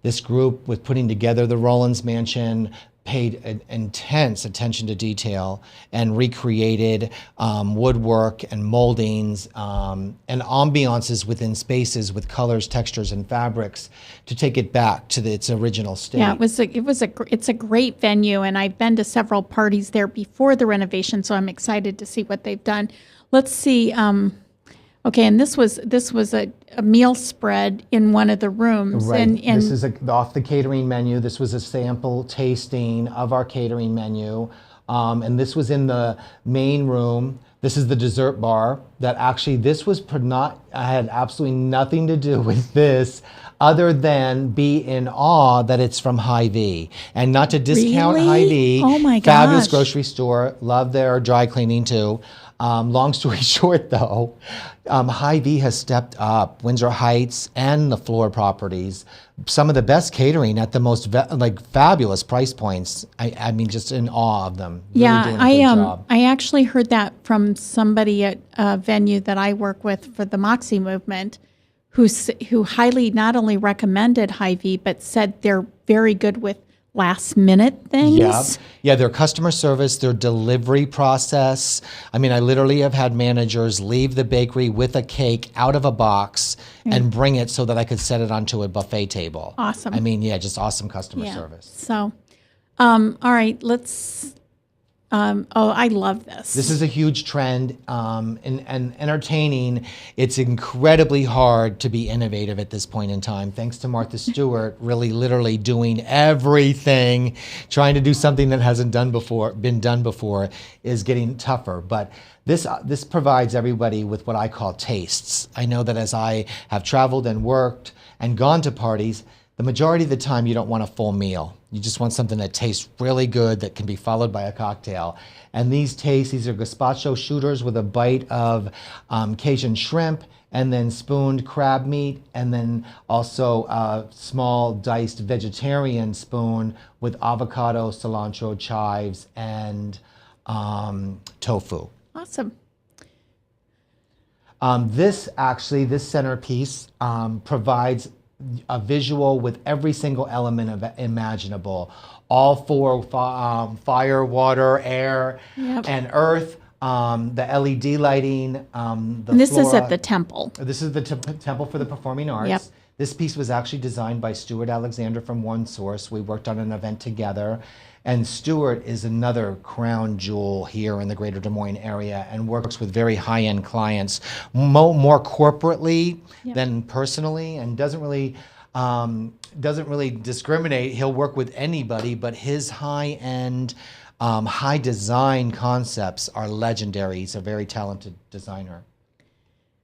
This group, with putting together the Rollins Mansion, paid intense attention to detail and recreated woodwork and moldings and ambiances within spaces with colors, textures, and fabrics to take it back to its original state. Yeah, it's a great venue, and I've been to several parties there before the renovation, so I'm excited to see what they've done. Let's see. Okay, and this was a meal spread in one of the rooms. Right. And this is off the catering menu. This was a sample tasting of our catering menu. And this was in the main room. This is the dessert bar. That actually, this was I had absolutely nothing to do with this other than be in awe that it's from Hy-Vee. And not to discount Really? Hy-Vee. Oh my Fabulous gosh. grocery store. Love their dry cleaning too. Long story short, though, Hy-Vee has stepped up. Windsor Heights and the Floor properties, some of the best catering at the most fabulous price points. I mean, just in awe of them. Really doing a good job. I actually heard that from somebody at a venue that I work with for the Moxie movement, who highly not only recommended Hy-Vee but said they're very good with last minute things. Yeah, their customer service, their delivery process. I mean, I literally have had managers leave the bakery with a cake out of a box and bring it so that I could set it onto a buffet table. Awesome. I mean, just awesome customer service. So, all right, let's. I love this. This is a huge trend and entertaining. It's incredibly hard to be innovative at this point in time. Thanks to Martha Stewart, really literally doing everything, trying to do something that hasn't been done before is getting tougher. But this provides everybody with what I call tastes. I know that as I have traveled and worked and gone to parties, the majority of the time you don't want a full meal. You just want something that tastes really good that can be followed by a cocktail. And these are gazpacho shooters with a bite of Cajun shrimp and then spooned crab meat, and then also a small diced vegetarian spoon with avocado, cilantro, chives, and tofu. Awesome. This centerpiece provides a visual with every single element imaginable. All four, fire, water, air, and earth. The LED lighting. And this is at the temple. This is the Temple for the Performing Arts. Yep. This piece was actually designed by Stuart Alexander from One Source. We worked on an event together. And Stuart is another crown jewel here in the greater Des Moines area and works with very high-end clients, more corporately than personally, and doesn't really discriminate. He'll work with anybody, but his high-end, high design concepts are legendary. He's a very talented designer.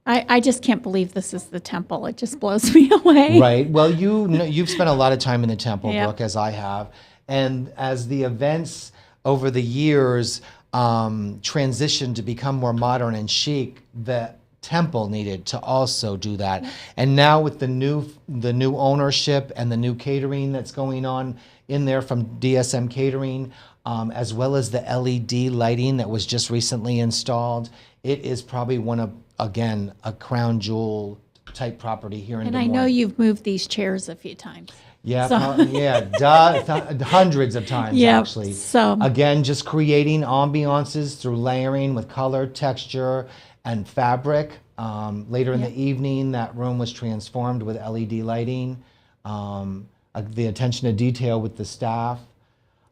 I just can't believe this is the temple. It just blows me away. Right. Well, you've spent a lot of time in the temple, Yep. Brooke, as I have. And as the events over the years transitioned to become more modern and chic, the temple needed to also do that. And now with the new ownership and the new catering that's going on in there from DSM Catering, as well as the LED lighting that was just recently installed, it is probably one again, a crown jewel type property here in Des And I Moines. know you've moved these chairs a few times. Yeah, So- hundreds of times Yeah, actually. so- Again, just creating ambiances through layering with color, texture, and fabric. Later in the evening, that room was transformed with LED lighting. The attention to detail with the staff.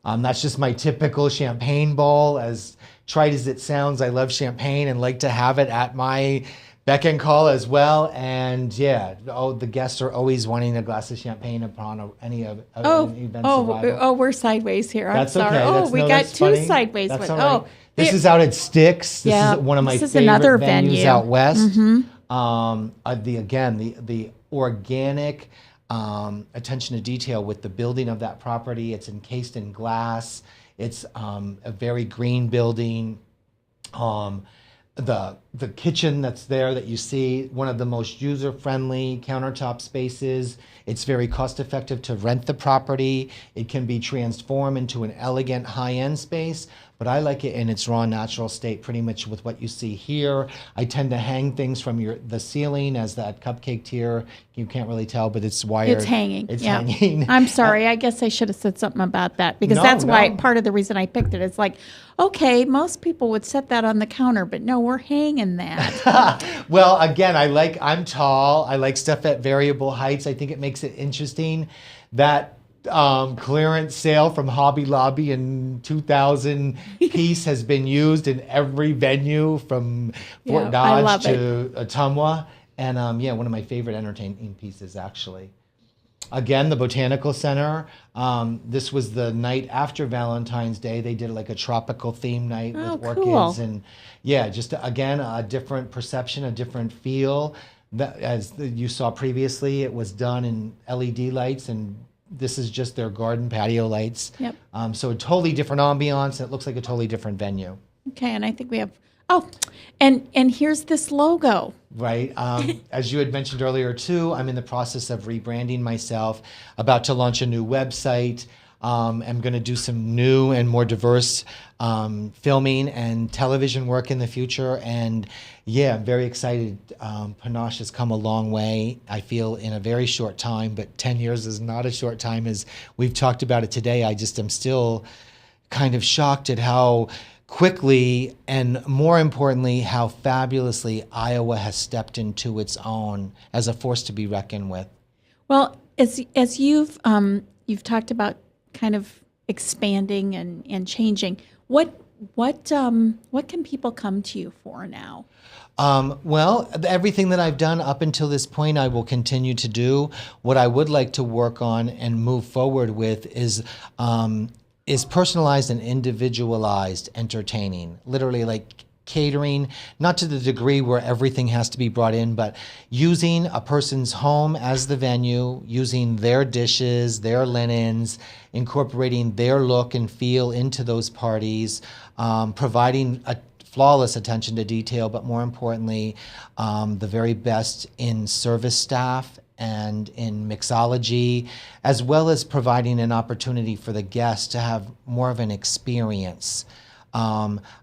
That's just my typical champagne bowl. As trite as it sounds, I love champagne and like to have it at my beck and call as well. And yeah, the guests are always wanting a glass of champagne upon any event's arrival. We're sideways here. That's I'm sorry. okay. We got that's two funny. sideways. That's with, all right. This is out at Styx. This is one of my this is favorite another venues venue. out west. Mm-hmm. The organic attention to detail with the building of that property. It's encased in glass. It's a very green building. The kitchen that's there that you see, one of the most user-friendly countertop spaces. It's very cost-effective to rent the property. It can be transformed into an elegant high-end space, but I like it in its raw natural state, pretty much with what you see here. I tend to hang things from the ceiling as that cupcake tier. You can't really tell, but it's wired. It's hanging. It's yeah. hanging. I'm sorry. I guess I should have said something about that because that's why part of the reason I picked it. It's like, okay, most people would set that on the counter, but no, we're hanging that. Well, again, I'm tall. I like stuff at variable heights. I think it makes it interesting. That clearance sale from Hobby Lobby in 2000 piece has been used in every venue from Fort Dodge to Ottumwa. And one of my favorite entertaining pieces, actually. Again, the Botanical Center. This was the night after Valentine's Day. They did like a tropical theme night with orchids. And just again, a different perception, a different feel. As you saw previously, it was done in LED lights, and this is just their garden patio lights. Yep. So a totally different ambiance. It looks like a totally different venue. Okay, and I think we have, and here's this logo. Right. As you had mentioned earlier, too, I'm in the process of rebranding myself, about to launch a new website. I'm going to do some new and more diverse filming and television work in the future. And I'm very excited. Panache has come a long way, I feel, in a very short time, but 10 years is not a short time, as we've talked about it today. I just am still kind of shocked at how quickly and, more importantly, how fabulously Iowa has stepped into its own as a force to be reckoned with. Well, as you've talked about kind of expanding and changing, what can people come to you for now? Well, everything that I've done up until this point, I will continue to do. What I would like to work on and move forward with is personalized and individualized entertaining, literally like catering, not to the degree where everything has to be brought in, but using a person's home as the venue, using their dishes, their linens, incorporating their look and feel into those parties, providing a flawless attention to detail, but more importantly, the very best in service staff and in mixology, as well as providing an opportunity for the guests to have more of an experience.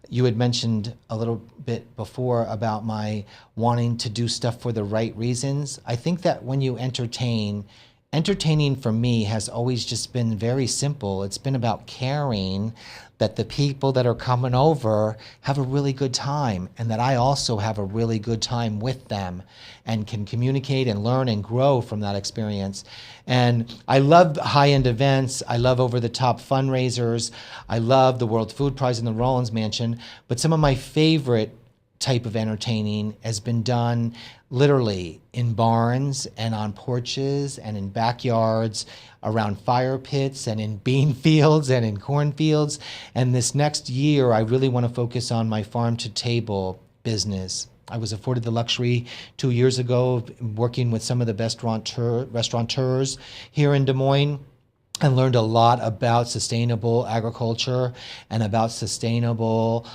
You had mentioned a little bit before about my wanting to do stuff for the right reasons. I think that when you entertaining for me has always just been very simple. It's been about caring that the people that are coming over have a really good time, and that I also have a really good time with them and can communicate and learn and grow from that experience. And I love high-end events. I love over-the-top fundraisers. I love the World Food Prize and the Rollins Mansion. But some of my favorite type of entertaining has been done literally in barns and on porches and in backyards, around fire pits and in bean fields and in cornfields. And this next year, I really want to focus on my farm-to-table business. I was afforded the luxury 2 years ago of working with some of the best restaurateurs here in Des Moines, and learned a lot about sustainable agriculture and about sustainable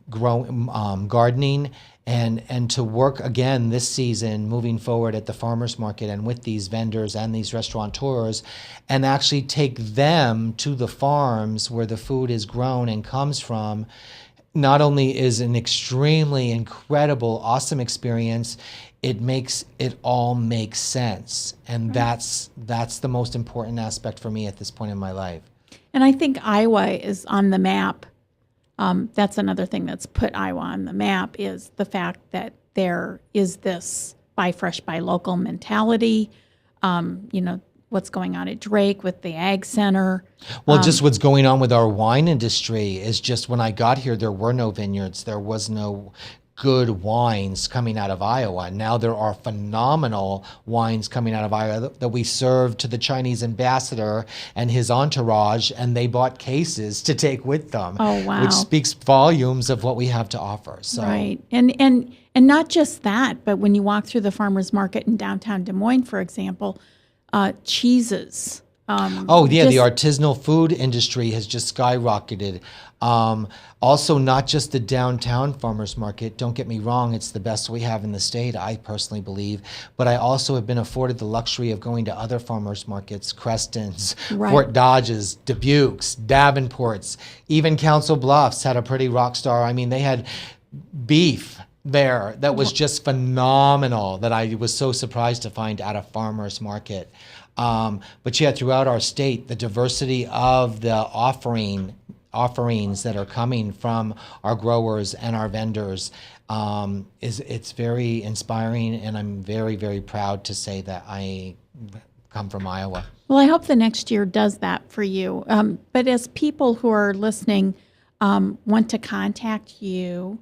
gardening, and to work again this season moving forward at the farmers market and with these vendors and these restaurateurs, and actually take them to the farms where the food is grown and comes from, not only is an extremely incredible, awesome experience, it makes it all make sense. And that's the most important aspect for me at this point in my life. And I think Iowa is on the map. That's another thing that's put Iowa on the map, is the fact that there is this buy fresh, buy local mentality. What's going on at Drake with the Ag Center. Well, just what's going on with our wine industry is just, when I got here, there were no vineyards. There was no good wines coming out of Iowa. Now there are phenomenal wines coming out of Iowa that we served to the Chinese ambassador and his entourage, and they bought cases to take with them. Oh, wow. Which speaks volumes of what we have to offer. So. Right. And not just that, but when you walk through the farmers market in downtown Des Moines, for example, cheeses. The artisanal food industry has just skyrocketed. Also, not just the downtown farmers market. Don't get me wrong, it's the best we have in the state, I personally believe. But I also have been afforded the luxury of going to other farmers markets, Creston's, Right. Fort Dodge's, Dubuque's, Davenport's, even Council Bluffs had a pretty rock star. I mean, they had beef there that was just phenomenal, that I was so surprised to find at a farmer's market. But yeah, throughout our state, the diversity of the offerings that are coming from our growers and our vendors it's very inspiring, and I'm very, very proud to say that I come from Iowa. Well, I hope the next year does that for you. But as people who are listening want to contact you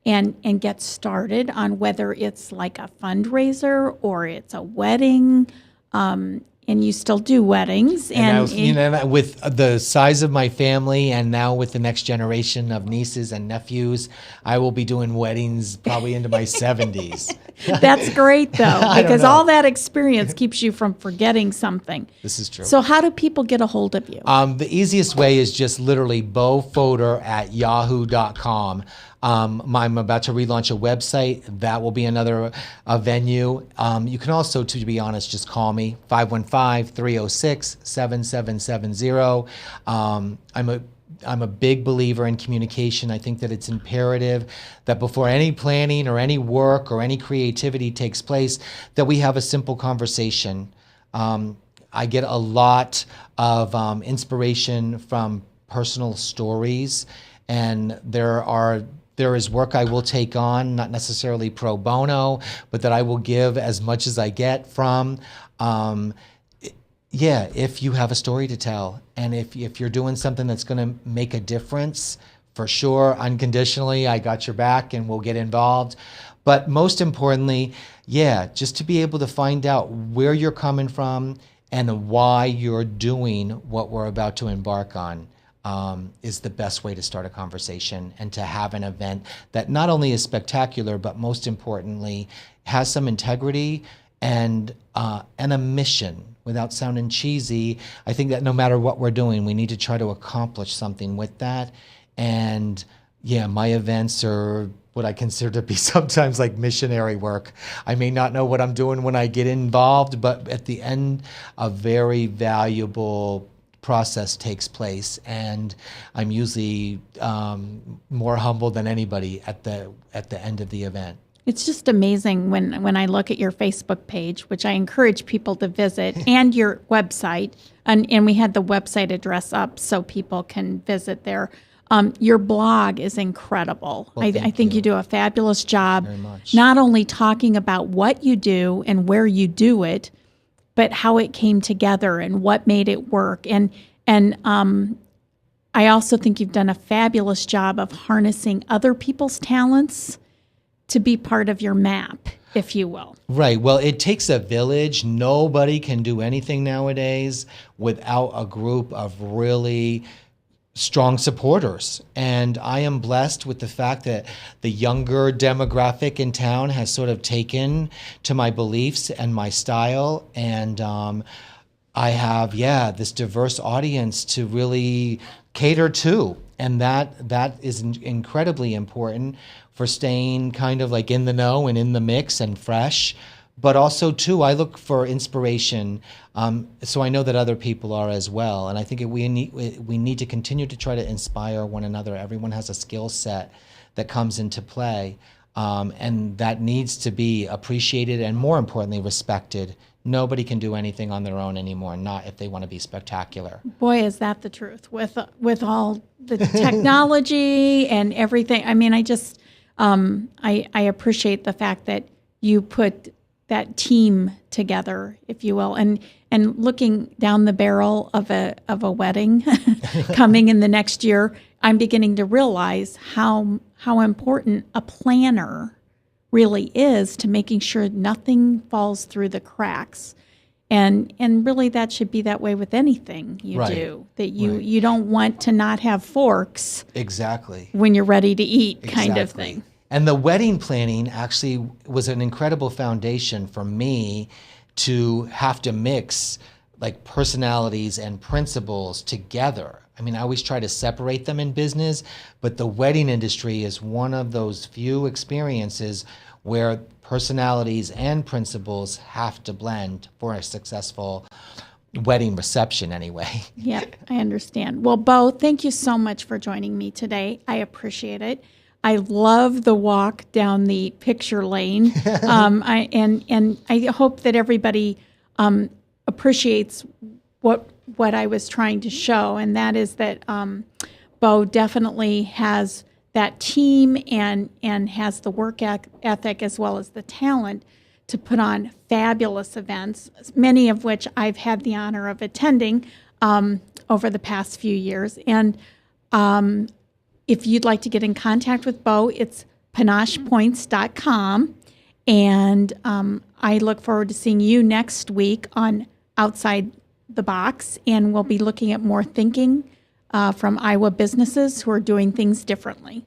and get started on whether it's like a fundraiser or it's a wedding, and you still do weddings. And with the size of my family, and now with the next generation of nieces and nephews, I will be doing weddings probably into my 70s. That's great, though, because all that experience keeps you from forgetting something. This is true. So how do people get a hold of you? The easiest way is just literally bofoder@yahoo.com. I'm about to relaunch a website. That will be another venue. You can also, to be honest, just call me, 515-306-7770. I'm a big believer in communication. I think that it's imperative that before any planning or any work or any creativity takes place, that we have a simple conversation. I get a lot of inspiration from personal stories, and there is work I will take on, not necessarily pro bono, but that I will give as much as I get from. If you have a story to tell, and if you're doing something that's going to make a difference, for sure, unconditionally, I got your back and we'll get involved. But most importantly, just to be able to find out where you're coming from and why you're doing what we're about to embark on. Is the best way to start a conversation, and to have an event that not only is spectacular, but most importantly, has some integrity and a mission. Without sounding cheesy, I think that no matter what we're doing, we need to try to accomplish something with that. And my events are what I consider to be sometimes like missionary work. I may not know what I'm doing when I get involved, but at the end, a very valuable process takes place, and I'm usually more humble than anybody at the end of the event. It's just amazing when I look at your Facebook page, which I encourage people to visit, and your website, and we had the website address up so people can visit there. Your blog is incredible. Well, I think you do a fabulous job, very much. Not only talking about what you do and where you do it, but how it came together and what made it work. And I also think you've done a fabulous job of harnessing other people's talents to be part of your map, if you will. Right. Well, it takes a village. Nobody can do anything nowadays without a group of really strong supporters. And I am blessed with the fact that the younger demographic in town has sort of taken to my beliefs and my style. And I have, this diverse audience to really cater to. And that is incredibly important for staying kind of like in the know and in the mix and fresh. But also, too, I look for inspiration, so I know that other people are as well. And I think we need to continue to try to inspire one another. Everyone has a skill set that comes into play, and that needs to be appreciated and, more importantly, respected. Nobody can do anything on their own anymore, not if they want to be spectacular. Boy, is that the truth with all the technology and everything. I mean, I just I appreciate the fact that you put that team together, if you will, and looking down the barrel of a wedding coming in the next year, I'm beginning to realize how important a planner really is to making sure nothing falls through the cracks. And really that should be that way with anything you Right. do. That you don't want to not have forks Exactly. when you're ready to eat kind of Exactly. thing. And the wedding planning actually was an incredible foundation for me to have to mix like personalities and principles together. I mean, I always try to separate them in business, but the wedding industry is one of those few experiences where personalities and principles have to blend for a successful wedding reception anyway. Yeah, I understand. Well, Bo, thank you so much for joining me today. I appreciate it. I love the walk down the picture lane. I hope that everybody appreciates what I was trying to show, and that is that Bo definitely has that team and has the work ethic as well as the talent to put on fabulous events, many of which I've had the honor of attending over the past few years. And if you'd like to get in contact with Bo, it's panachepoints.com. And I look forward to seeing you next week on Outside the Box. And we'll be looking at more thinking from Iowa businesses who are doing things differently.